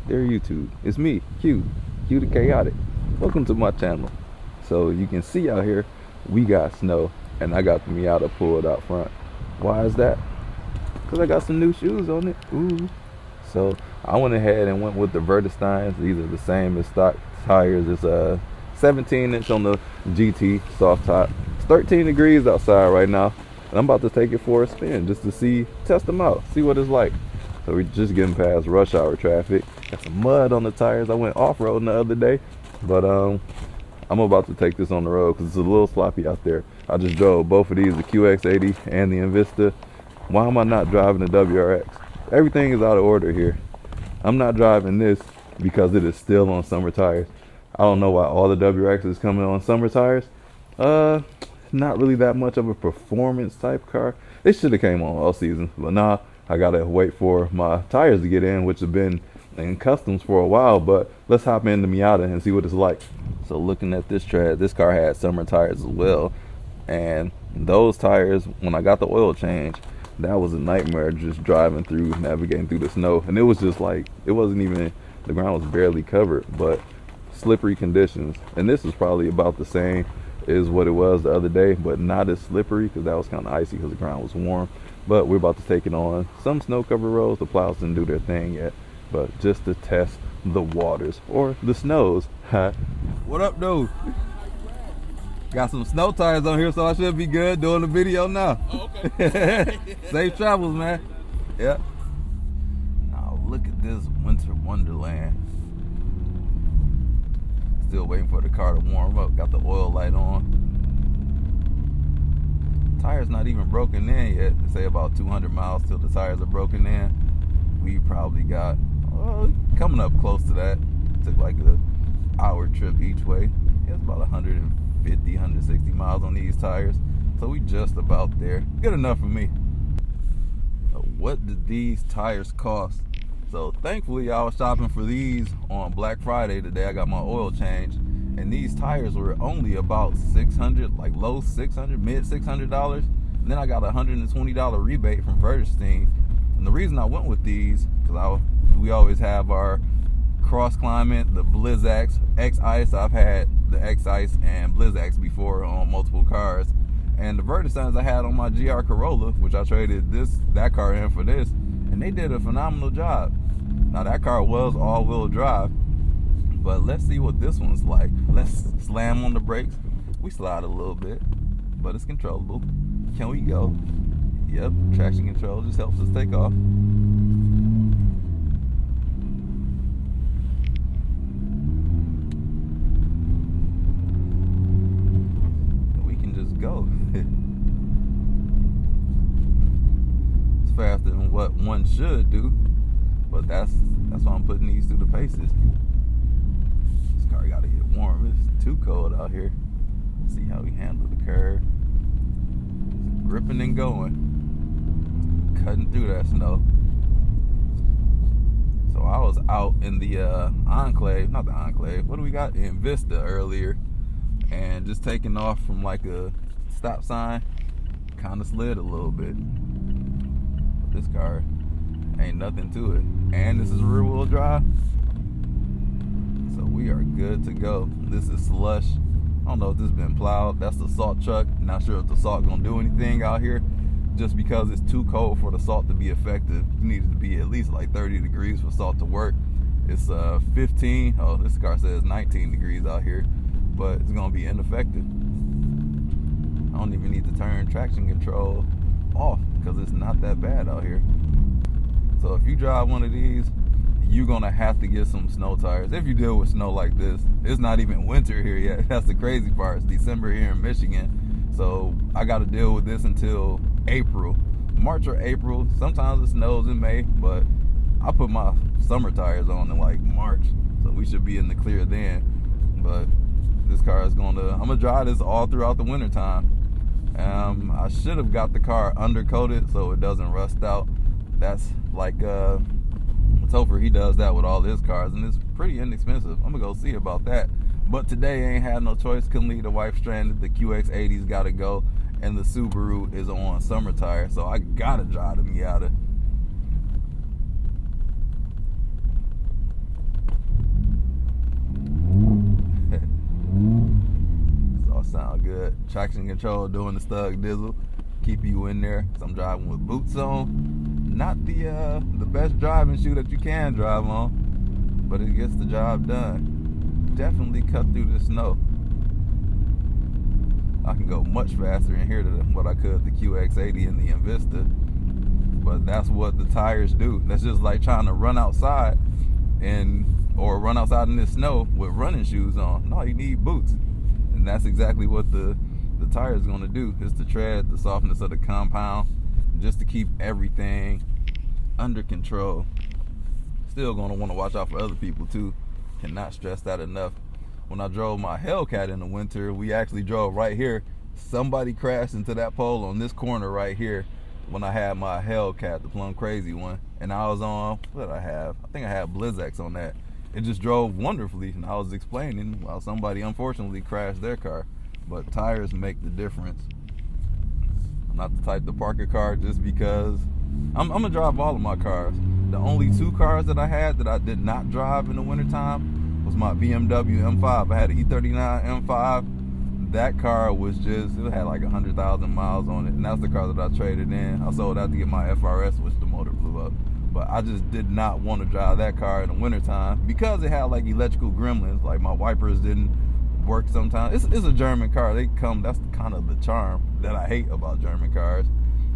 there YouTube. It's me, Q the Chaotic. Welcome to my channel. So you can see out here, we got snow, and I got the Miata pulled out front. Why is that? Because I got some new shoes on it. Ooh. So I went ahead and went with the Vredesteins. These are the same as stock tires. It's a 17-inch on the GT soft top. It's 13 degrees outside right now, and I'm about to take it for a spin just to test them out, see what it's like. So we're just getting past rush hour traffic. Got some mud on the tires. I went off-roading the other day, but I'm about to take this on the road because it's a little sloppy out there. I just drove both of these, the QX80 and the Invista. Why am I not driving the WRX? Everything is out of order here. I'm not driving this because it is still on summer tires. I don't know why all the WRX is coming on summer tires. Not really that much of a performance type car. It should have came on all season, but nah, I gotta wait for my tires to get in, which have been in customs for a while. But let's hop in the Miata and see what it's like. So looking at this tread, this car had summer tires as well, and those tires, when I got the oil change, that was a nightmare, just driving through, navigating through the snow. And it was just like, it wasn't even, the ground was barely covered, but slippery conditions. And this is probably about the same as what it was the other day, but not as slippery because that was kind of icy because the ground was warm. But we're about to take it on some snow covered roads. The plows didn't do their thing yet, but just to test the waters or the snows. What up, dude? Got some snow tires on here, so I should be good doing the video now. Oh, okay. Safe travels, man. Yep. Now look at this winter wonderland. Still waiting for the car to warm up. Got the oil light on. Tires not even broken in yet. They say about 200 miles till the tires are broken in. We probably got coming up close to that. Took like an hour trip each way. Yeah, it's about 150, 160 miles on these tires. So we just about there. Good enough for me. What did these tires cost? So thankfully I was shopping for these on Black Friday today. I got my oil change, and these tires were only about $600, like low 600, mid $600. And then I got a $120 rebate from Vredestein. And the reason I went with these, because we always have our cross climate, the Blizzaks, X-Ice. I've had the X-Ice and Blizzaks before on multiple cars. And the Vredesteins I had on my GR Corolla, which I traded that car in for this, and they did a phenomenal job. Now that car was all-wheel drive, but let's see what this one's like. Let's slam on the brakes. We slide a little bit, but it's controllable. Can we go? Yep, traction control just helps us take off. We can just go. It's faster than what one should do, but that's why I'm putting these through the paces. This car gotta get warm. It's too cold out here. Let's see how we handle the curve. Gripping and going. Cutting through that snow. So I was out in the Enclave, not the Enclave, what do we got? In Vista earlier, and just taking off from like a stop sign, kind of slid a little bit. But this car ain't nothing to it, and this is rear wheel drive, so we are good to go. This is Slush. I don't know if this has been plowed. That's the salt truck. Not sure if the salt gonna do anything out here, just because it's too cold for the salt to be effective. It needs to be at least like 30 degrees for salt to work. It's 15, oh, this car says 19 degrees out here, but it's gonna be ineffective. I don't even need to turn traction control off because it's not that bad out here. So if you drive one of these, you're gonna have to get some snow tires. If you deal with snow like this, it's not even winter here yet. That's the crazy part. It's December here in Michigan. So I gotta deal with this until April, March or April. Sometimes it snows in May, but I put my summer tires on in like March. So we should be in the clear then. But this car is I'm gonna drive this all throughout the winter time. I should have got the car undercoated so it doesn't rust out. That's like Topher, he does that with all his cars, and it's pretty inexpensive. I'm gonna go see about that. But today I ain't had no choice. Couldn't leave the wife stranded. The QX80's gotta go, and the Subaru is on summer tires, so I gotta drive the Miata. Sound good. Traction control doing the stug dizzle. Keep you in there. So I'm driving with boots on. Not the best driving shoe that you can drive on, but it gets the job done. Definitely cut through the snow. I can go much faster in here than what I could the QX80 and the Invista. But that's what the tires do. That's just like trying to run outside or run outside in the snow with running shoes on. No, you need boots. And that's exactly what the tire is going to do. It's the tread, the softness of the compound, just to keep everything under control. Still going to want to watch out for other people too. Cannot stress that enough. When I drove my Hellcat in the winter, we actually drove right here. Somebody crashed into that pole on this corner right here when I had my Hellcat, the Plum Crazy one. And I was on, what did I have? I think I had Blizzex on that. It just drove wonderfully, and I was explaining while somebody unfortunately crashed their car. But tires make the difference. I'm not the type to park a car just because. I'm gonna drive all of my cars. The only 2 cars that I had that I did not drive in the wintertime was my BMW M5. I had an E39 M5. That car was just, it had like 100,000 miles on it, and that's the car that I traded in. I sold out to get my FRS, which the motor blew up. But I just did not want to drive that car in the wintertime because it had like electrical gremlins. Like my wipers didn't work sometimes. It's a German car. They come, that's kind of the charm that I hate about German cars.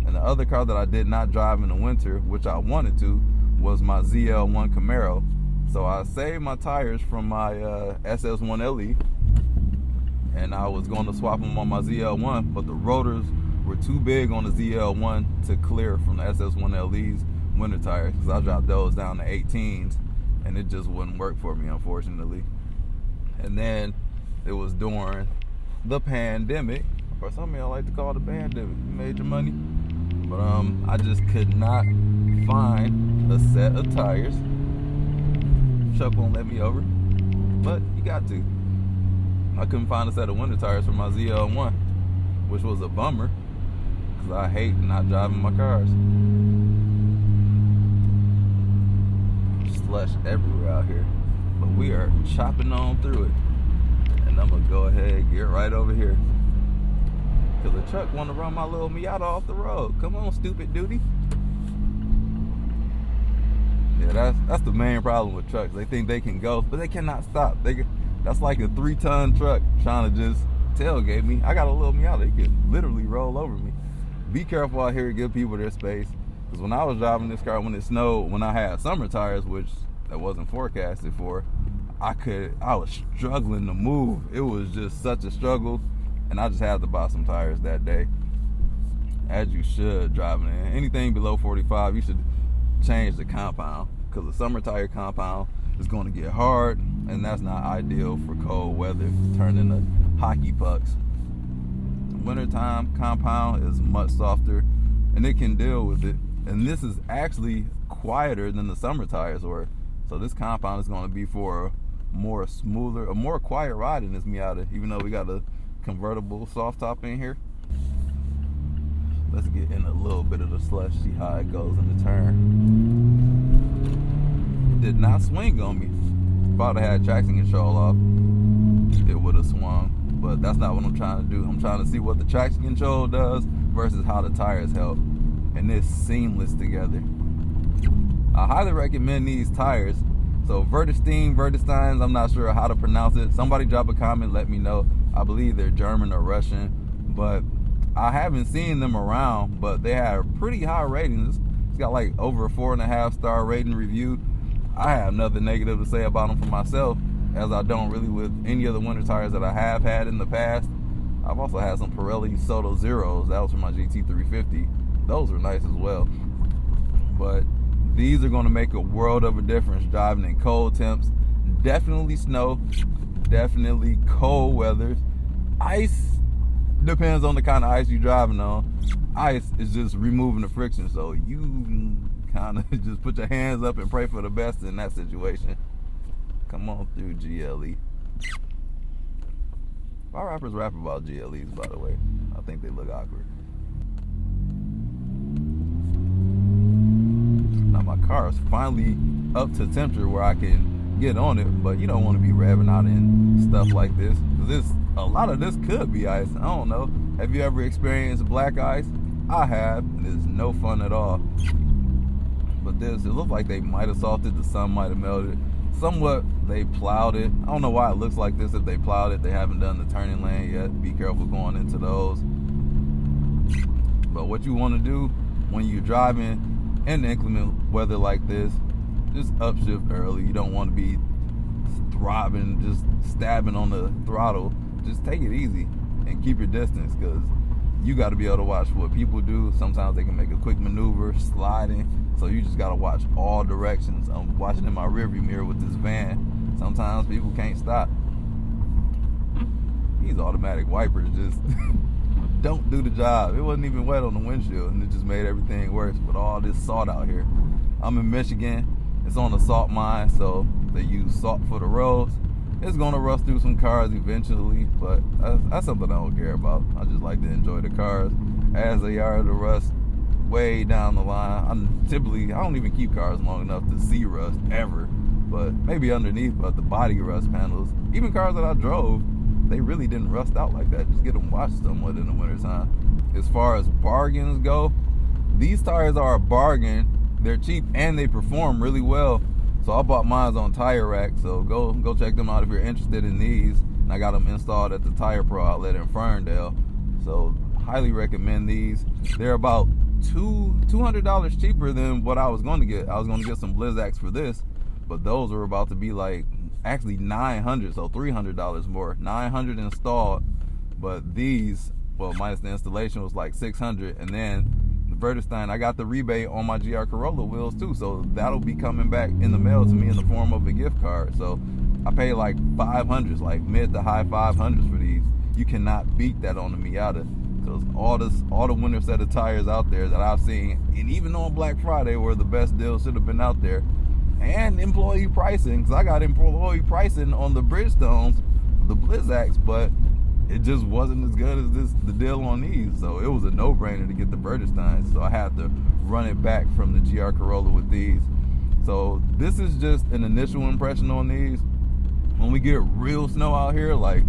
And the other car that I did not drive in the winter, which I wanted to, was my ZL1 Camaro. So I saved my tires from my SS1LE, and I was going to swap them on my ZL1, but the rotors were too big on the ZL1 to clear from the SS1LE's winter tires, because I dropped those down to 18s, and it just wouldn't work for me, unfortunately. And then it was during the pandemic, or some of y'all like to call it the pandemic, major money. But I just could not find a set of tires. Chuck won't let me over, but you got to. I couldn't find a set of winter tires for my ZL1, which was a bummer, because I hate not driving my cars. Slush everywhere out here, but we are chopping on through it. And I'm gonna go ahead and get right over here, because the truck want to run my little Miata off the road. Come on, stupid duty. Yeah, that's the main problem with trucks. They think they can go, but they cannot stop. That's like a 3-ton truck trying to just tailgate me. I got a little Miata. It could literally roll over me. Be careful out here. Give people their space. Because when I was driving this car, when it snowed, when I had summer tires, which that wasn't forecasted for, I was struggling to move. It was just such a struggle, and I just had to buy some tires that day. As you should, driving in anything below 45, you should change the compound, because the summer tire compound is going to get hard, and that's not ideal for cold weather. Turn into hockey pucks. Wintertime compound is much softer, and it can deal with it. And this is actually quieter than the summer tires were. So this compound is going to be for a more quiet ride in this Miata, even though we got a convertible soft top in here. Let's get in a little bit of the slush, see how it goes in the turn. Did not swing on me. If I'd have had traction control off, it would have swung. But that's not what I'm trying to do. I'm trying to see what the traction control does versus how the tires help. And it's seamless together. I highly recommend these tires. So Vredesteins, I'm not sure how to pronounce it. Somebody drop a comment, let me know. I believe they're German or Russian, but I haven't seen them around, but they have pretty high ratings. It's got like over a 4.5 star rating review. I have nothing negative to say about them for myself, as I don't really with any of the winter tires that I have had in the past. I've also had some Pirelli Soto Zeros. That was for my GT350. Those were nice as well. But these are going to make a world of a difference driving in cold temps. Definitely snow. Definitely cold weather. Ice depends on the kind of ice you're driving on. Ice is just removing the friction, so you kind of just put your hands up and pray for the best in that situation. Come on through, GLE. Why rappers rap about GLEs, by the way? I think they look awkward. Now my car is finally up to temperature where I can get on it, but you don't want to be revving out in stuff like this, because a lot of this could be ice. I don't know. Have you ever experienced black ice? I have, and it's no fun at all. But this, it looks like they might have salted, the sun might have melted. Somewhat they plowed it. I don't know why it looks like this. If they plowed it, they haven't done the turning lane yet. Be careful going into those. But what you want to do when you're driving in inclement weather like this, just upshift early. You don't want to be throbbing, just stabbing on the throttle. Just take it easy and keep your distance, because you got to be able to watch what people do. Sometimes they can make a quick maneuver, sliding. So you just got to watch all directions. I'm watching in my rearview mirror with this van. Sometimes people can't stop. These automatic wipers just don't do the job. It wasn't even wet on the windshield, and it just made everything worse with all this salt out here. I'm in Michigan. It's on a salt mine, so they use salt for the roads. It's going to rust through some cars eventually, but that's something I don't care about. I just like to enjoy the cars as they are to rust way down the line. I don't even keep cars long enough to see rust ever, but maybe underneath, but the body rust panels, even cars that I drove, they really didn't rust out like that. Just get them washed somewhat in the wintertime. As far as bargains go, these tires are a bargain. They're cheap and they perform really well. So I bought mine on Tire Rack, so go check them out if you're interested in these. And I got them installed at the Tire Pro outlet in Ferndale. So highly recommend these. They're about $200 cheaper than what I was going to get. I was going to get some Blizzaks for this, but those are about to be like actually $900, so $300 more. $900 installed, but these, well, minus the installation, was like $600. And then the Vredestein, I got the rebate on my GR Corolla wheels too, so that'll be coming back in the mail to me in the form of a gift card. So I paid like $500, like mid to high $500s for these. You cannot beat that on the Miata, because all the winter set of tires out there that I've seen, and even on Black Friday where the best deals should have been out there, and employee pricing, because I got employee pricing on the Bridgestones, the Blizzaks, but it just wasn't as good as the deal on these. So it was a no-brainer to get the Vredestein, so I had to run it back from the GR Corolla with these. So this is just an initial impression on these. When we get real snow out here, like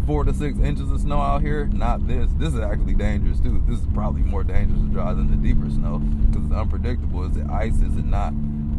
4 to 6 inches of snow out here, not this. This is actually dangerous too. This is probably more dangerous to drive than the deeper snow, because it's unpredictable. Is it ice? Is it not?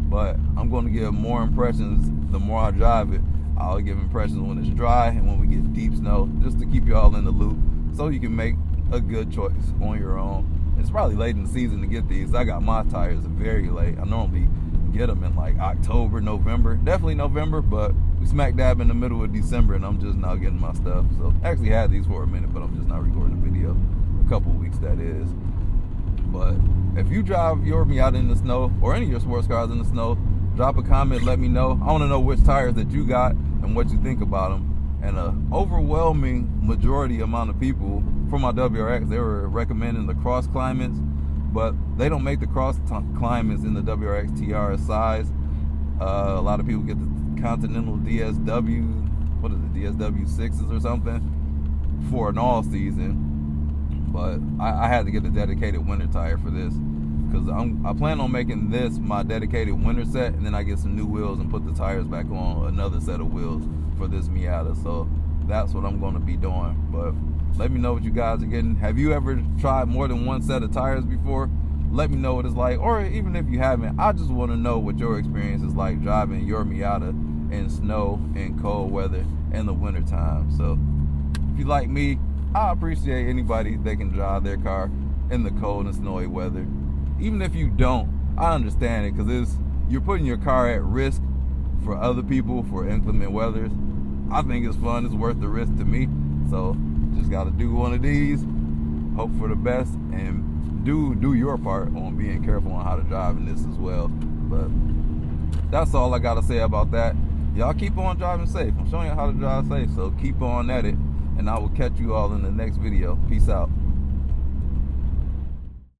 But I'm going to give more impressions the more I drive it. I'll give impressions when it's dry and when we get deep snow, just to keep you all in the loop, so you can make a good choice on your own. It's probably late in the season to get these. I got my tires very late. I normally get them in like October, November, definitely November, but we smack dab in the middle of December, and I'm just now getting my stuff. So I actually had these for a minute, but I'm just not recording a video. A couple weeks, that is. But if you drive your Miata in the snow, or any of your sports cars in the snow, drop a comment, let me know. I want to know which tires that you got and what you think about them. And an overwhelming majority amount of people for my WRX, they were recommending the cross climates, but they don't make the cross climates in the WRX TR size. A lot of people get the Continental DSW, what is it, DSW 6s or something, for an all season. But I had to get a dedicated winter tire for this, because I plan on making this my dedicated winter set, and then I get some new wheels and put the tires back on another set of wheels for this Miata. So that's what I'm going to be doing. But let me know what you guys are getting. Have you ever tried more than one set of tires before? Let me know what it's like. Or even if you haven't, I just want to know what your experience is like driving your Miata in snow and cold weather in the winter time. So if you like me, I appreciate anybody that can drive their car in the cold and snowy weather. Even if you don't, I understand it, because you're putting your car at risk for other people for inclement weathers. I think it's fun. It's worth the risk to me. So just got to do one of these, hope for the best, and do your part on being careful on how to drive in this as well. But that's all I got to say about that. Y'all keep on driving safe. I'm showing you how to drive safe, so keep on at it. And I will catch you all in the next video. Peace out.